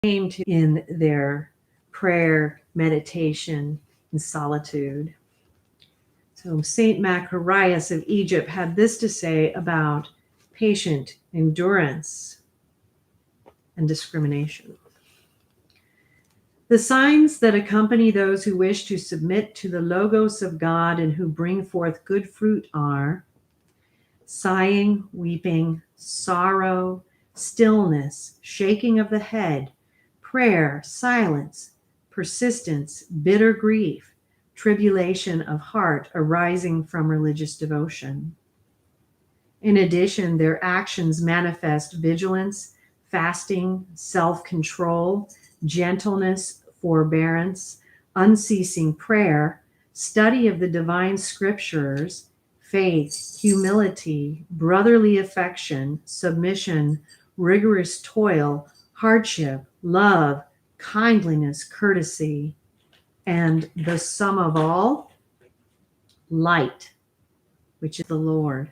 came to in their prayer, meditation, and solitude. So Saint Makarios of Egypt had this to say about patient endurance and discrimination. The signs that accompany those who wish to submit to the Logos of God and who bring forth good fruit are sighing, weeping, sorrow, stillness, shaking of the head, prayer, silence, persistence, bitter grief, tribulation of heart arising from religious devotion. In addition, their actions manifest vigilance, fasting, self-control, gentleness, forbearance, unceasing prayer, study of the divine scriptures, faith, humility, brotherly affection, submission, rigorous toil, hardship, love, kindliness, courtesy, and the sum of all, light, which is the Lord.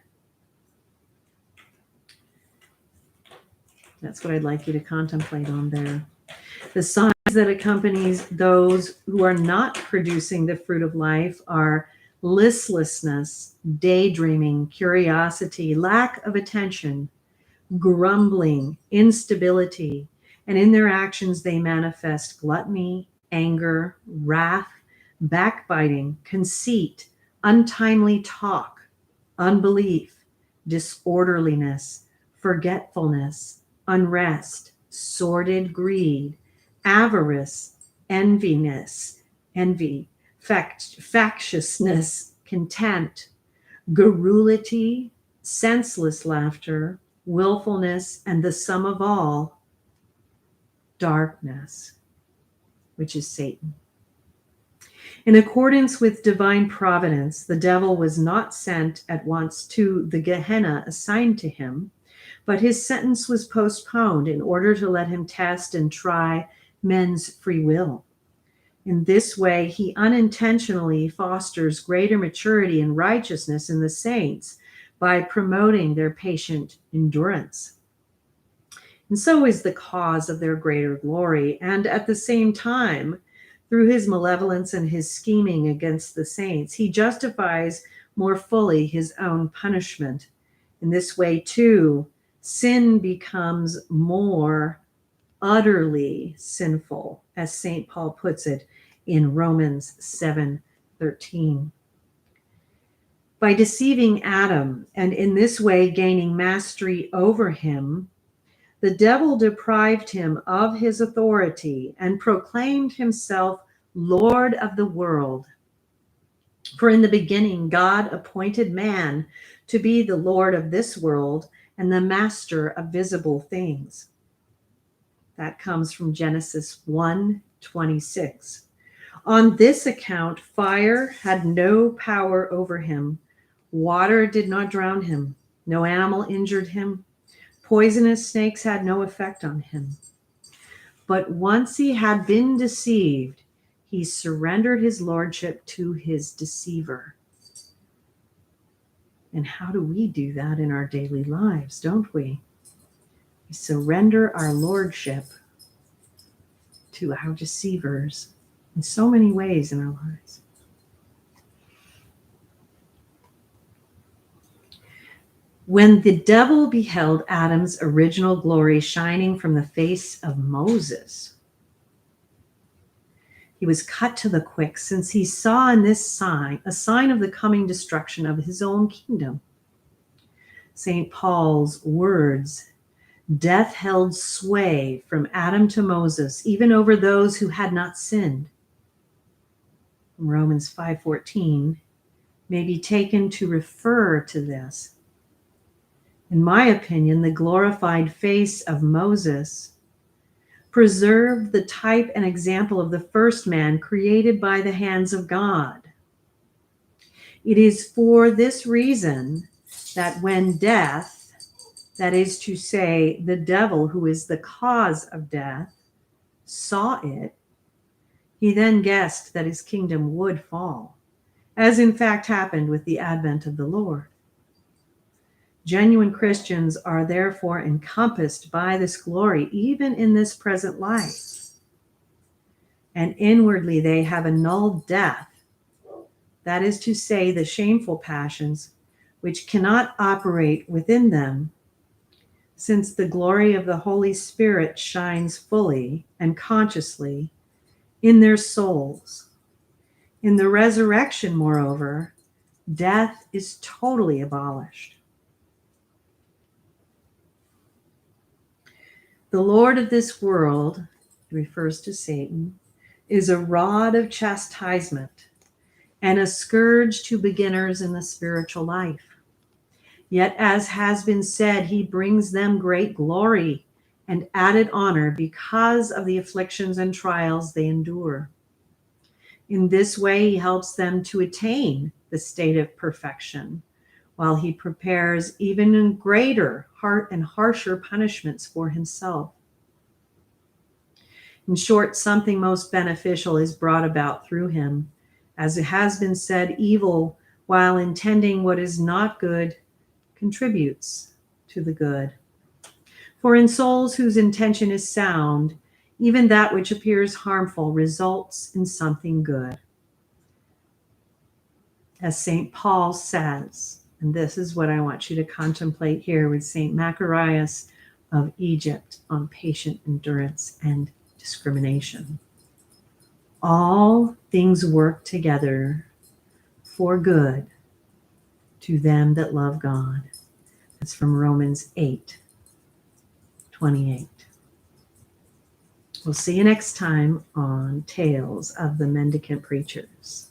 That's what I'd like you to contemplate on there. The signs that accompanies those who are not producing the fruit of life are listlessness, daydreaming, curiosity, lack of attention, grumbling, instability, and in their actions they manifest gluttony, anger, wrath, backbiting, conceit, untimely talk, unbelief, disorderliness, forgetfulness, unrest, sordid greed, avarice, envy, factiousness, contempt, garrulity, senseless laughter, willfulness, and the sum of all, darkness, which is Satan. In accordance with divine providence, the devil was not sent at once to the Gehenna assigned to him, but his sentence was postponed in order to let him test and try men's free will. In this way, he unintentionally fosters greater maturity and righteousness in the saints by promoting their patient endurance. And so is the cause of their greater glory. And at the same time, through his malevolence and his scheming against the saints, he justifies more fully his own punishment. In this way, too, sin becomes more utterly sinful, as St. Paul puts it in Romans 7:13. By deceiving Adam and in this way gaining mastery over him, the devil deprived him of his authority and proclaimed himself Lord of the world. For in the beginning, God appointed man to be the Lord of this world and the master of visible things. That comes from Genesis 1:26. On this account, fire had no power over him. Water did not drown him. No animal injured him. Poisonous snakes had no effect on him. But once he had been deceived, he surrendered his lordship to his deceiver. And how do we do that in our daily lives, don't we? We surrender our lordship to our deceivers in so many ways in our lives. When the devil beheld Adam's original glory shining from the face of Moses, he was cut to the quick, since he saw in this sign a sign of the coming destruction of his own kingdom. St. Paul's words, death held sway from Adam to Moses, even over those who had not sinned. Romans 5:14 may be taken to refer to this. In my opinion, the glorified face of Moses preserved the type and example of the first man created by the hands of God. It is for this reason that when death, that is to say, the devil, who is the cause of death, saw it, he then guessed that his kingdom would fall, as in fact happened with the advent of the Lord. Genuine Christians are therefore encompassed by this glory, even in this present life. And inwardly they have annulled death, that is to say, the shameful passions, which cannot operate within them, since the glory of the Holy Spirit shines fully and consciously in their souls. In the resurrection, moreover, death is totally abolished. The Lord of this world, refers to Satan, is a rod of chastisement and a scourge to beginners in the spiritual life. Yet, as has been said, he brings them great glory and added honor because of the afflictions and trials they endure. In this way, he helps them to attain the state of perfection, while he prepares even greater and harsher punishments for himself. In short, something most beneficial is brought about through him. As it has been said, evil, while intending what is not good, contributes to the good. For in souls whose intention is sound, even that which appears harmful results in something good. As St. Paul says, and this is what I want you to contemplate here with St. Makarios of Egypt on patient endurance and discrimination. All things work together for good to them that love God. That's from Romans 8:28. We'll see you next time on Tales of the Mendicant Preachers.